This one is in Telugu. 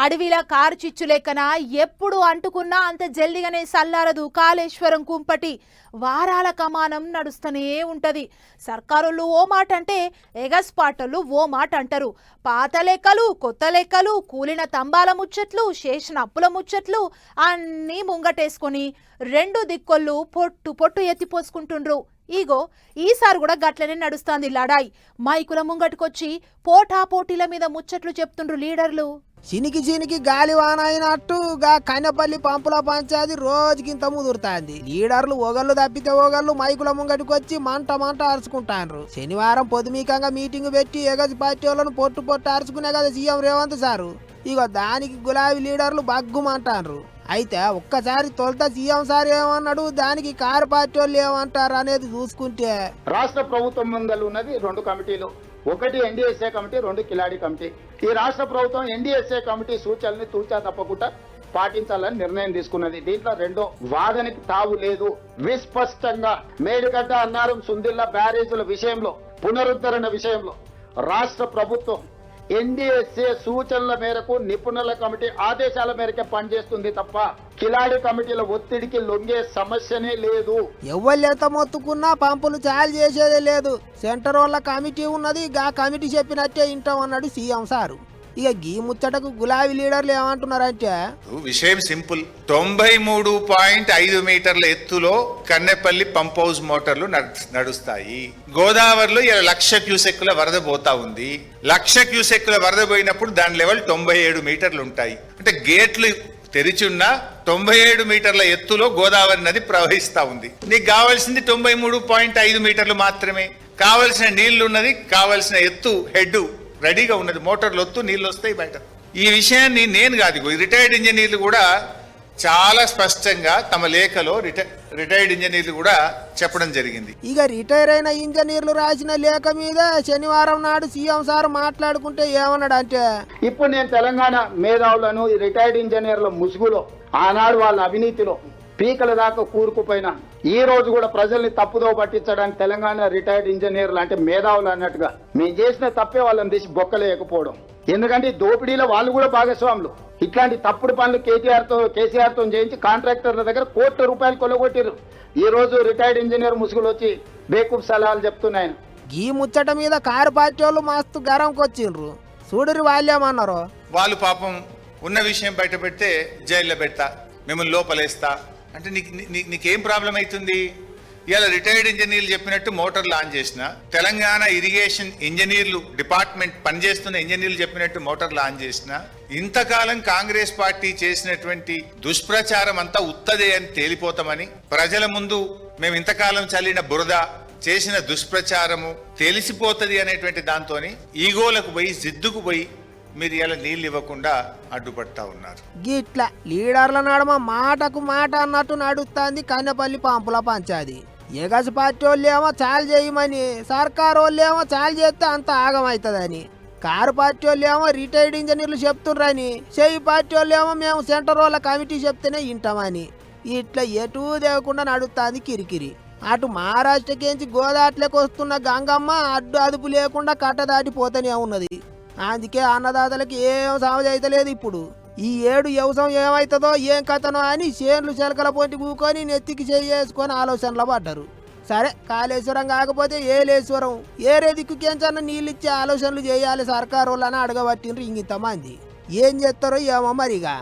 అడవిలా కారు చిచ్చు లెక్కన ఎప్పుడు అంటుకున్నా అంత జల్దిగానే సల్లారదు కాళేశ్వరం కుంపటి వారాల కమానం నడుస్తూనే ఉంటది. సర్కారోళ్ళు ఓ మాట అంటే ఎగస్పాటోళ్ళు ఓ మాట అంటారు. పాత లెక్కలు కొత్త లెక్కలు కూలిన తంబాల ముచ్చట్లు చేసిన అప్పుల ముచ్చట్లు అన్నీ ముంగటేసుకొని రెండు దిక్కొళ్ళు పొట్టు పొట్టు ఎత్తిపోసుకుంటుండ్రు. ఈగో ఈసారి కూడా గట్లనే నడుస్తాంది లడాయి. మైకుల ముంగటికొచ్చి పోటా పోటీల మీద ముచ్చట్లు చెప్తుండ్రు లీడర్లు. చినికి చినికి గాలి వాన అయినట్టు గా కన్నెపల్లి పంపుల పంచాది రోజుకింత ముదురుతాంది. లీడర్లు ఒకళ్ళు తప్పితే ఒకళ్ళు మైకుల ముంగటికొచ్చి మంట మంట అరుచుకుంటాండ్రు. శనివారం పొదుమీకంగా మీటింగ్ పెట్టి ఎగసి పార్టీ వాళ్ళను పొట్టు పొట్టు అరుచుకునే కదా సీఎం రేవంత్ సారు. ఇగో దానికి గులాబీ లీడర్లు బగ్గుమంటాండ్రు. అయితే ఒక్కసారి తొలుత సీఎం సార్ ఏమన్నాడు, దానికి కారు పార్టీ వాళ్ళు ఏమంటారు అనేది చూసుకుంటే రాష్ట్ర ప్రభుత్వం ముందలు ఉన్నది రెండు కమిటీలు, ఒకటి ఎన్డీఎస్ఏ కమిటీ, రెండు కిలాడి కమిటీ. ఈ రాష్ట్ర ప్రభుత్వం ఎన్డీఎస్ఏ కమిటీ సూచనల్ని తూచా తప్పకుండా పాటించాలని నిర్ణయం తీసుకున్నది. దీంట్లో రెండో వాదనకి తావు లేదు. విస్పష్టంగా మేడిగడ్డ అన్నారం సుందిల్ల బ్యారేజీల విషయంలో పునరుద్ధరణ విషయంలో రాష్ట్ర ప్రభుత్వం ఎన్డీఎస్ఏ సూచనల మేరకు నిపుణుల కమిటీ ఆదేశాల మేరకే పనిచేస్తుంది తప్ప కిలాడి కమిటీల ఒత్తిడికి లొంగే సమస్యనే లేదు. ఎవ్వెళ్ళెంత మొత్తుకున్నా పంపులు చాలు చేసేదే లేదు. సెంటర్ వాళ్ళ కమిటీ ఉన్నది, గా కమిటీ చెప్పినట్టే వింటాం అన్నాడు సీఎం సారు. ఇక గీ ముచ్చటకు గులాబీ లీడర్లు ఏమంటున్నారంటే విషయం సింపుల్. 93.5 మీటర్ల ఎత్తులో కన్నెపల్లి పంప్ హౌస్ మోటార్లు నడుస్తాయి. గోదావరిలో 1,00,000 క్యూసెక్కుల వరద పోతా ఉంది. 1,00,000 క్యూసెక్కుల వరద పోయినప్పుడు దాని లెవెల్ 97 మీటర్లు ఉంటాయి. అంటే గేట్లు తెరిచున్న 97 మీటర్ల ఎత్తులో గోదావరి నది ప్రవహిస్తా ఉంది. నీకు కావాల్సింది 93.5 మీటర్లు మాత్రమే. కావలసిన నీళ్లు ఉన్నది, కావలసిన ఎత్తు హెడ్ రెడీగా ఉన్నది. మోటార్లు వస్తూ నీళ్ళు వస్తాయి బయట. ఈ విషయాన్ని నేను కాదు, రిటైర్డ్ ఇంజనీర్లు కూడా చాలా స్పష్టంగా తమ లేఖలో రిటైర్డ్ ఇంజనీర్లు కూడా చెప్పడం జరిగింది. ఇక రిటైర్ అయిన ఇంజనీర్లు రాసిన లేఖ మీద శనివారం నాడు సీఎం సార్ మాట్లాడుకుంటే ఏమన్నాడు అంటే, ఇప్పుడు నేను తెలంగాణ మేధావులను రిటైర్డ్ ఇంజనీర్ల ముసుగులో ఆనాడు వాళ్ళ అవినీతిలో పీకల దాకా కూరుకుపోయినా ఈ రోజు కూడా ప్రజల్ని తప్పుదో పట్టించడానికి తెలంగాణ రిటైర్డ్ ఇంజనీర్లు అంటే మేధావులు అన్నట్టుగా మేము చేసిన తప్పే వాళ్ళని తీసి బొక్కలేకపోవడం. ఎందుకంటే దోపిడీలో వాళ్ళు కూడా భాగస్వాములు. ఇట్లాంటి తప్పుడు పనులు కేసీఆర్ తో చేయించి కాంట్రాక్టర్ల దగ్గర కోట్ల రూపాయలు కొల్లగొట్టారు. ఈ రోజు రిటైర్డ్ ఇంజనీర్ ముసుగులు వచ్చి బేకూఫ్ సలహాలు చెప్తున్నాయన. ఈ ముచ్చట మీద కారు పార్టీ వాళ్ళు మస్తు గరంకొచ్చిండ్రు. చూడరి వాళ్ళేమన్నారు, వాళ్ళు పాపం ఉన్న విషయం బయట పెడితే జైల్లో పెడతా, మిమ్మల్ని లోపలేస్తా అంటే నీకేం ప్రాబ్లం అవుతుంది? ఇలా రిటైర్డ్ ఇంజనీర్లు చెప్పినట్టు మోటార్లు ఆన్ చేసిన, తెలంగాణ ఇరిగేషన్ ఇంజనీర్లు డిపార్ట్మెంట్ పనిచేస్తున్న ఇంజనీర్లు చెప్పినట్టు మోటార్లు ఆన్ చేసిన, ఇంతకాలం కాంగ్రెస్ పార్టీ చేసినటువంటి దుష్ప్రచారం అంతా ఉత్తదే అని తేలిపోతామని ప్రజల ముందు మేము ఇంతకాలం చల్లిన బురద చేసిన దుష్ప్రచారము తెలిసిపోతుంది అనేటువంటి దాంతోని ఈగోలకు పోయి జిద్దుకు పోయి మీరు ఇలా నీళ్ళు ఇవ్వకుండా అడ్డుపడతా ఉన్నారు. గిట్లా లీడర్ల నడమ మాటకు మాట అన్నట్టు నడుస్తుంది కన్నెపల్లి పంపుల పంచాది. ఎగసి పార్టీ వాళ్ళు ఏమో చాలు చేయమని, సర్కారు వాళ్ళు ఏమో చాలు చేస్తే అంత ఆగమవుతుందని, కారు పార్టీ వాళ్ళు ఏమో రిటైర్డ్ ఇంజనీర్లు చెప్తుండ్రని, చెయ్యి పార్టీ వాళ్ళు ఏమో మేము సెంటర్ వాళ్ళ కమిటీ చెప్తేనే వింటామని, ఇట్లా ఎటూ దేవకుండా నడుస్తుంది కిరికిరి. అటు మహారాష్ట్రకేంచి గోదాట్లోకి వస్తున్న గంగమ్మ అడ్డు అదుపు లేకుండా కట్ట దాటిపోతూనే ఉన్నది. అందుకే అన్నదాతలకి ఏం సాగు అయితలేదు. ఇప్పుడు ఈ ఏడు వ్యవసాయం ఏమవుతుందో ఏం కథనో అని చేన్లు చెలకల పొంటి కూకొని నెత్తికి చేసుకొని ఆలోచనలో పడ్డారు. సరే కాళేశ్వరం కాకపోతే ఏలేశ్వరం, ఏరే దిక్కుకేంచన్న నీళ్ళు ఇచ్చే ఆలోచనలు చేయాలి సర్కారు వాళ్ళని అడగబట్టిండ్రు ఇంతమంది. ఏం చేస్తారో ఏమో మరిగా.